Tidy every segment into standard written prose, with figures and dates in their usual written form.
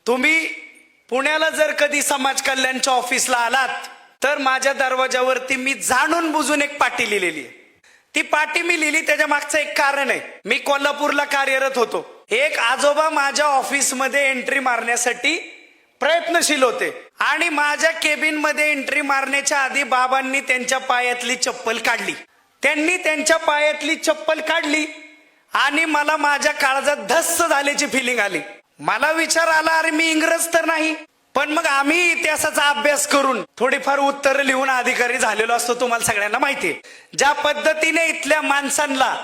तुम्ही पुण्याला जर कधी समाज कल्याणच्या ऑफिसला आलात तर माझ्या दरवाजावरती मी जाणून बुजून एक पाटी लिहिलेली आहे. ती पाटी मी लिहिली त्याच्या मागचं एक कारण आहे. मी कोल्हापूरला कार्यरत होतो. एक आजोबा माझ्या ऑफिसमध्ये एंट्री मारण्यासाठी प्रयत्नशील होते आणि माझ्या केबिन मध्ये एंट्री मारण्याच्या आधी बाबांनी त्यांच्या पायातली चप्पल काढली. त्यांनी त्यांच्या पायातली चप्पल काढली आणि मला माझ्या काळजात धस्स झाल्याची फिलिंग आली. मला विचार आला, अरे मी इंग्रज तर नाही, पण मग आम्ही इतिहासाचा अभ्यास करून थोडीफार उत्तर लिहून अधिकारी झालेलो असतो. तुम्हाला सगळ्यांना माहितीये ज्या पद्धतीने इथल्या माणसांना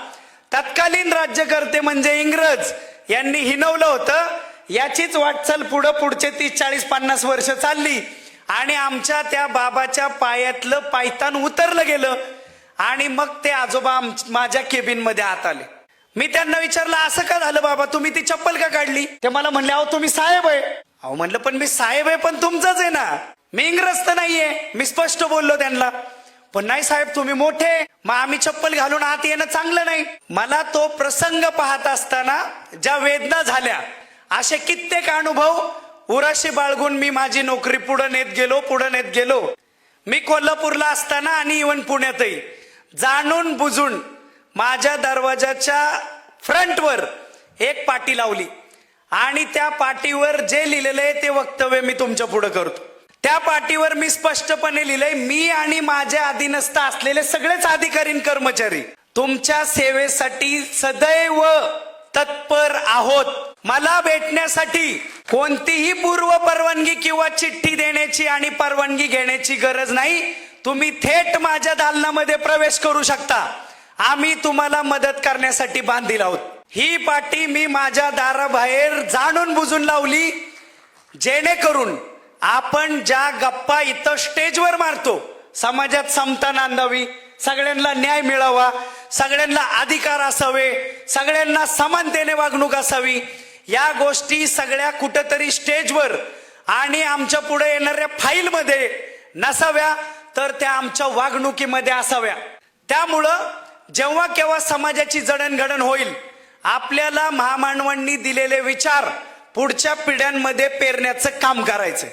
तत्कालीन राज्यकर्ते म्हणजे इंग्रज यांनी हिनवलं होतं, याचीच वाटचाल पुढचे 30, 40, 50 वर्ष चालली आणि आमच्या त्या बाबाच्या पायातलं पायतान उतरलं गेलं आणि मग ते आजोबा माझ्या केबिन मध्ये आत आले. मी त्यांना विचारलं, असं का झालं बाबा, तुम्ही ती चप्पल का काढली? ते मला म्हणले, अहो तुम्ही साहेब आहे. अहो म्हणलं, पण मी साहेब आहे पण तुमचंच आहे ना, मी इंग्रज तर नाहीये. मी स्पष्ट बोललो त्यांना. पण नाही साहेब तुम्ही मोठे, मग आम्ही चप्पल घालून आत येणं चांगलं नाही. मला तो प्रसंग पाहत असताना ज्या वेदना झाल्या, असे कित्येक अनुभव उराशी बाळगून मी माझी नोकरी पुढे नेत गेलो. मी कोल्हापूरला असताना आणि इव्हन पुण्यातही जाणून बुजून माझ्या दरवाजाच्या फ्रंटवर एक पाटी लावली आणि त्या पाटीवर जे लिहिलेलं आहे ते वक्तव्य मी तुमच्या पुढे करतो. त्या पाटीवर मी स्पष्टपणे लिहिलंय, मी आणि माझ्या अधीनस्थ असलेले सगळेच अधिकारी कर्मचारी तुमच्या सेवेसाठी सदैव तत्पर आहोत. मला भेटण्यासाठी कोणतीही पूर्व परवानगी किंवा चिठ्ठी देण्याची आणि परवानगी घेण्याची गरज नाही. तुम्ही थेट माझ्या दालनामध्ये प्रवेश करू शकता. आम्ही तुम्हाला मदत करण्यासाठी बांधील आहोत. ही पाटी मी माझ्या दाराबाहेर जाणून बुजून लावली, जेणेकरून आपण ज्या गप्पा इथं स्टेजवर मारतो, समाजात समता नांदावी, सगळ्यांना न्याय मिळावा, सगळ्यांना अधिकार असावे, सगळ्यांना समानतेने वागणूक असावी, या गोष्टी सगळ्या कुठेतरी स्टेजवर आणि आमच्या पुढे येणाऱ्या फाईलमध्ये नसाव्या, तर त्या आमच्या वागणुकीमध्ये असाव्या. त्यामुळं जेव्हा केव्हा समाजाची जडणघडण होईल, आपल्याला महामानवांनी दिलेले विचार पुढच्या पिढ्यांमध्ये पेरण्याचं काम करायचंय.